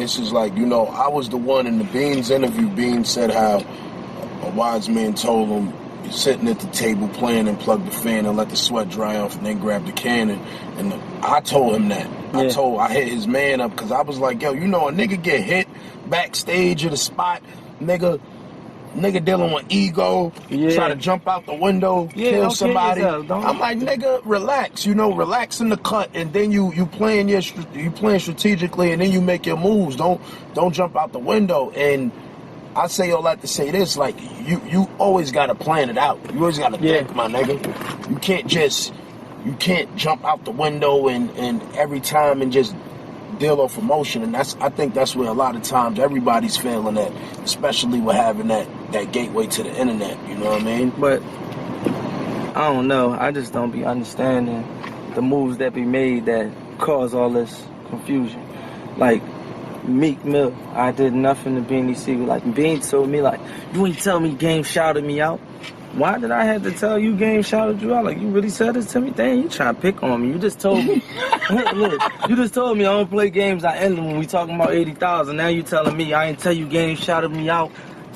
This is like, you know, I was the one in the Beans interview. Beans said how a wise man told him, you're sitting at the table playing and plug the fan and let the sweat dry off and then grab the cannon. And I told him that. Yeah. I hit his man up because I was like, yo, you know, a nigga get hit backstage at a spot, nigga dealing with ego, try to jump out the window, kill somebody. I'm like, nigga, relax, you know, relax in the cut, and then you playing strategically, and then you make your moves. Don't jump out the window. And I say all that to say this, like, you always gotta plan it out. You always gotta think, my nigga. You can't jump out the window and every time and just deal off emotion, and I think that's where a lot of times everybody's failing at, especially with having that gateway to the internet, you know what I mean? But I don't know, I just don't be understanding the moves that be made that cause all this confusion. Like Meek Mill, I did nothing to Beanie Sigel. Like Bean told me, like, you ain't tell me Game shouted me out. Why did I have to tell you Game shouted you out? Like, you really said this to me? Dang, you trying to pick on me. You just told me. Look, you just told me I don't play games, I end them when we talking about 80,000. Now you telling me I ain't tell you Game shouted me out.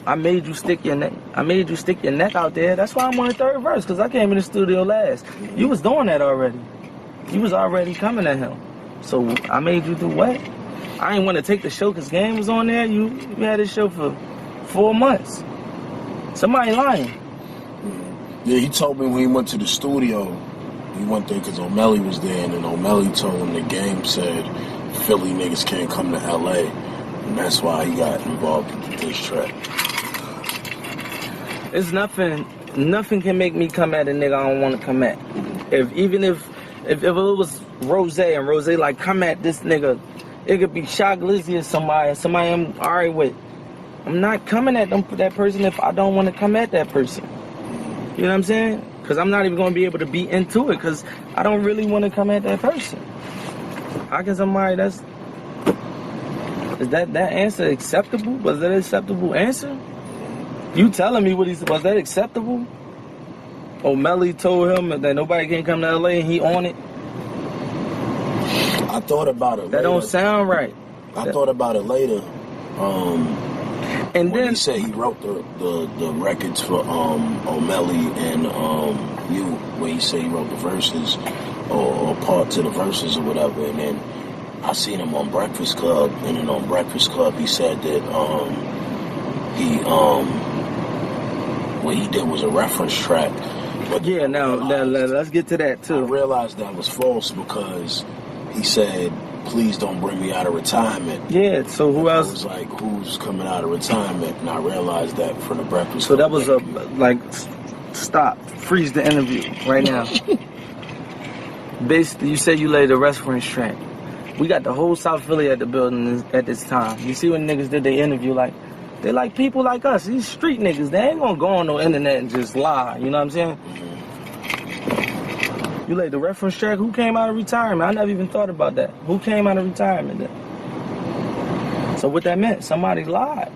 I made you stick your neck. I made you stick your neck out there. That's why I'm on the third verse, because I came in the studio last. You was doing that already. You was already coming at him. So I made you do what? I ain't want to take the show because Game was on there. You had this show for 4 months. Somebody lying. Yeah, he told me when he went to the studio, he went there because O'Malley was there, and then O'Malley told him the Game said Philly niggas can't come to L.A., and that's why he got involved with this track. It's nothing can make me come at a nigga I don't want to come at. Even if it was Rose, and Rose like, come at this nigga, it could be Shock Lizzie or somebody I'm alright with. I'm not coming at that person if I don't want to come at that person. You know what I'm saying? Because I'm not even going to be able to be into it because I don't really want to come at that person. How can somebody is that answer acceptable? Was that an acceptable answer? You telling me was that acceptable? O'Malley told him that nobody can come to LA and he on it? I thought about it That later. Don't sound right. I thought about it later. And when then he said he wrote the records for O'Malley and you, where he said he wrote the verses or parts of the verses or whatever, and then I seen him on Breakfast Club, and then on Breakfast Club he said that what he did was a reference track. But yeah, now let's get to that too. I realized that was false because he said, please don't bring me out of retirement. Yeah, so who else? I was like, who's coming out of retirement? And I realized that from the Breakfast So Club. that was stop, freeze the interview right now. Basically, you said you laid a reference track. We got the whole South Philly at the building at this time. You see when niggas did their interview, like, they like people like us, these street niggas. They ain't gonna go on no internet and just lie, you know what I'm saying? You laid the reference track. Who came out of retirement? I never even thought about that. Who came out of retirement then? So what that meant, somebody lied.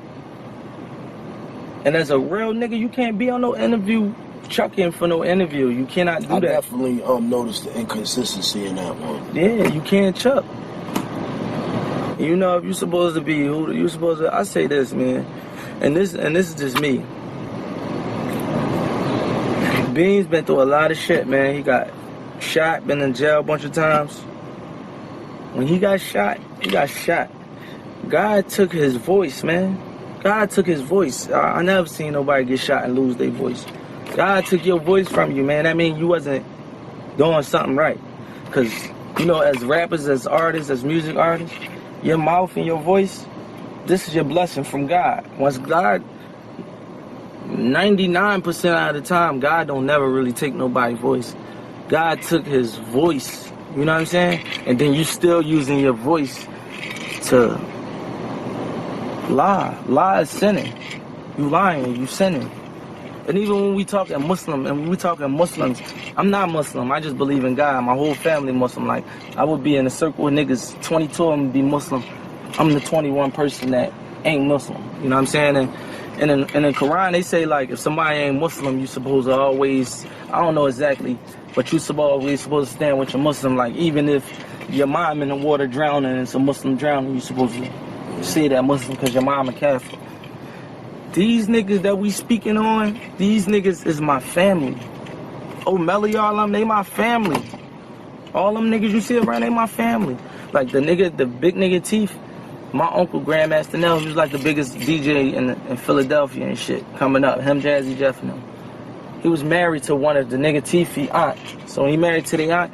And as a real nigga, you can't be on no interview chucking for no interview. You cannot do that. I definitely noticed the inconsistency in that one. Yeah, you can't chuck. You know, if you're supposed to be who you supposed to, I say this, man, and this is just me. Bean's been through a lot of shit, man. He got shot, been in jail a bunch of times. When he got shot, he got shot. God took his voice, man. God took his voice. I never seen nobody get shot and lose their voice. God took your voice from you, man. That means you wasn't doing something right. Because, you know, as rappers, as artists, as music artists, your mouth and your voice, this is your blessing from God. Once God, 99% out of the time, God don't never really take nobody's voice. God took his voice, you know what I'm saying? And then you still using your voice to lie. Lie is sinning. You lying, you sinning. And even when we talking Muslims, I'm not Muslim. I just believe in God. My whole family Muslim. Like, I would be in a circle with niggas, 22 of them be Muslim. I'm the 21 person that ain't Muslim. You know what I'm saying? And in the Quran, they say, like, if somebody ain't Muslim, you supposed to always, I don't know exactly, but you supposed to stand with your Muslim. Like, even if your mom in the water drowning and it's a Muslim drowning, you supposed to say that Muslim because your mama Catholic. These niggas that we speaking on, these niggas is my family. Melly, all them, they my family. All them niggas you see around, they my family. Like the big nigga Teeth, my uncle Grandmaster Nell, he was like the biggest DJ in Philadelphia and shit coming up. Him, Jazzy Jeff and them. He was married to one of the nigga Teefy aunt. So when he married to the aunt,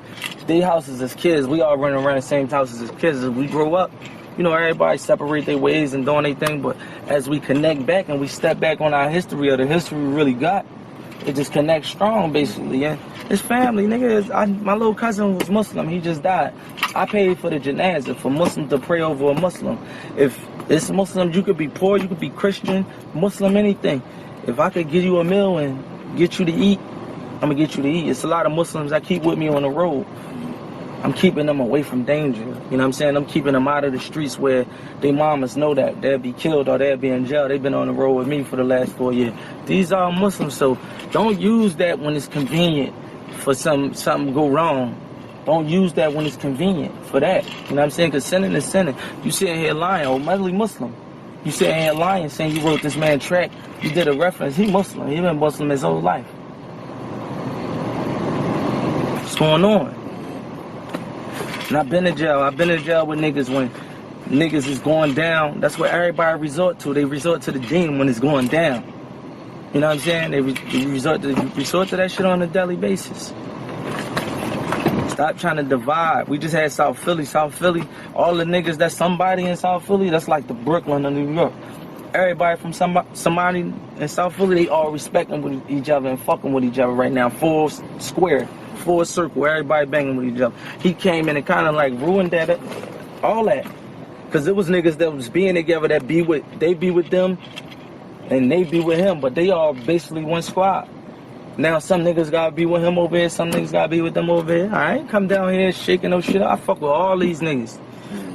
they houses as kids, we all running around the same houses as kids. As we grow up, you know, everybody separate their ways and doing their thing, but as we connect back and we step back on our history or the history we really got, it just connects strong, basically. And it's family, nigga. My little cousin was Muslim. He just died. I paid for the janazah for Muslim to pray over a Muslim. If it's Muslim, you could be poor, you could be Christian, Muslim, anything. If I could give you a meal and get you to eat, I'm gonna get you to eat. It's a lot of Muslims I keep with me on the road. I'm keeping them away from danger. You know what I'm saying? I'm keeping them out of the streets where they mamas know that they'll be killed or they'll be in jail. They've been on the road with me for the last 4 years. These are Muslims, so don't use that when it's convenient for something go wrong. Don't use that when it's convenient for that. You know what I'm saying? Because sinning is sinning. You sitting here lying, Medley Muslim. You sitting here lying, saying you wrote this man track. You did a reference. He Muslim. He been Muslim his whole life. What's going on? And I've been in jail. I've been in jail with niggas when niggas is going down. That's what everybody resort to. They resort to the deen when it's going down. You know what I'm saying? They resort to that shit on a daily basis. Stop trying to divide. We just had South Philly. South Philly, all the niggas that's somebody in South Philly, that's like the Brooklyn of New York. Everybody from somebody in South Philly, they all respecting with each other and fucking with each other right now. Full square. Full circle, everybody banging with each other. He came in and kind of like ruined that, all that. Because it was niggas that was being together that they be with them and they be with him, but they all basically one squad. Now some niggas gotta be with him over here, some niggas gotta be with them over here. I ain't come down here shaking no shit. I fuck with all these niggas.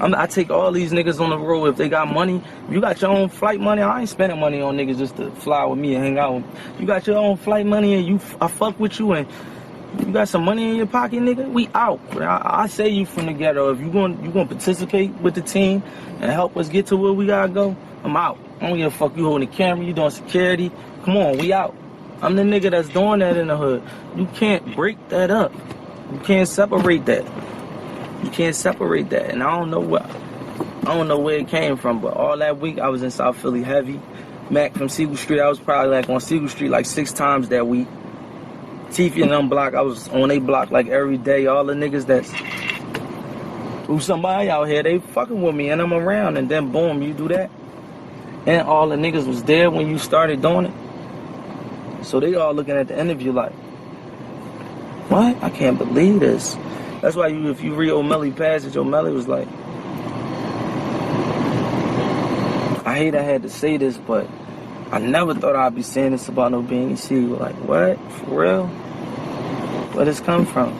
I take all these niggas on the road if they got money. If you got your own flight money, I ain't spending money on niggas just to fly with me and hang out with me. You got your own flight money and I fuck with you and you got some money in your pocket, nigga? We out. I say you from the ghetto. If you gonna participate with the team and help us get to where we gotta go, I'm out. I don't give a fuck. You holding the camera, you doing security. Come on, we out. I'm the nigga that's doing that in the hood. You can't break that up. You can't separate that. You can't separate that. And I don't know where it came from, but all that week I was in South Philly heavy. Mac from Siegel Street, I was probably like on Siegel Street like 6 times that week. Teefy and them block, I was on they block like every day. All the niggas that's who somebody out here, they fucking with me and I'm around, and then boom, you do that. And all the niggas was there when you started doing it. So they all looking at the interview like, what? I can't believe this. That's why if you read O'Malley passage, O'Malley was like, I hate I had to say this, but I never thought I'd be saying this about no Beanie Sigel. Like, what? For real? Where this come from?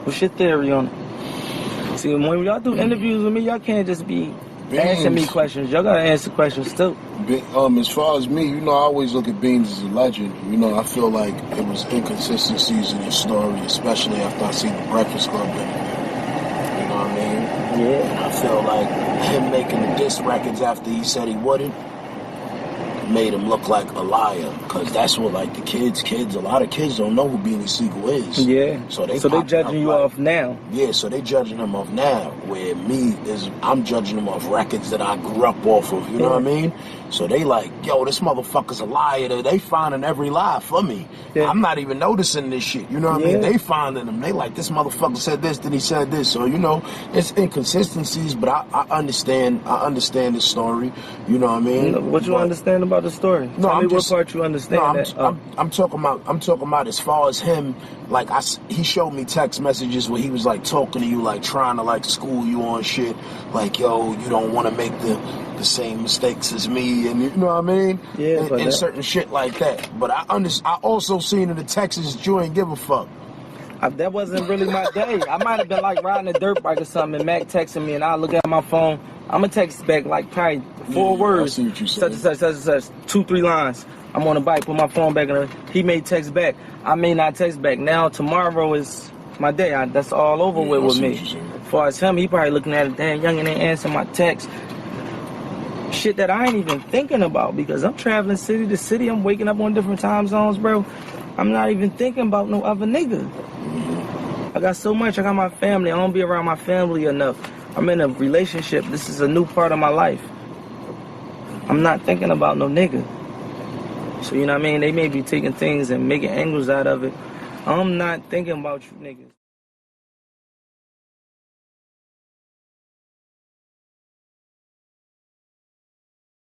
What's your theory on it? See, when y'all do interviews with me, y'all can't just be asking me questions. Y'all gotta answer questions too. As far as me, you know, I always look at Beans as a legend. You know, I feel like it was inconsistencies in his story, especially after I see the Breakfast Club interview. You know what I mean? Yeah. And I feel like him making the diss records after he said he wouldn't made him look like a liar, because that's what, like, the kids, a lot of kids don't know who Beanie Sigel is. Yeah. So they judging you off now. Yeah, so they judging him off now, where I'm judging him off records that I grew up off of, you know what I mean? So they like, yo, this motherfucker's a liar. They finding every lie for me. Yeah. I'm not even noticing this shit, you know what I mean? They finding him. They like, this motherfucker said this, then he said this. So, you know, it's inconsistencies, but I understand the story, you know what I mean? What you understand about the story? Tell me what part you understand. I'm talking about as far as him, like, he showed me text messages where he was like talking to you, like trying to like school you on shit, like, yo, you don't want to make the same mistakes as me, and you know what I mean? Yeah, and certain shit like that. But I also seen in the texts that you ain't give a fuck. That wasn't really my day. I might have been like riding a dirt bike or something, and Mac texting me, and I look at my phone. I'm gonna text back like probably 4 words, I see what you said. such, 2-3 lines. I'm on the bike, put my phone back in. He may text back. I may not text back. Now tomorrow is my day. That's all over with me. far as him, he probably looking at it, damn, youngin' ain't answer my text. Shit that I ain't even thinking about because I'm traveling city to city. I'm waking up on different time zones, bro. I'm not even thinking about no other nigga. I got so much. I got my family. I don't be around my family enough. I'm in a relationship. This is a new part of my life. I'm not thinking about no nigga. So, you know what I mean? They may be taking things and making angles out of it. I'm not thinking about you niggas.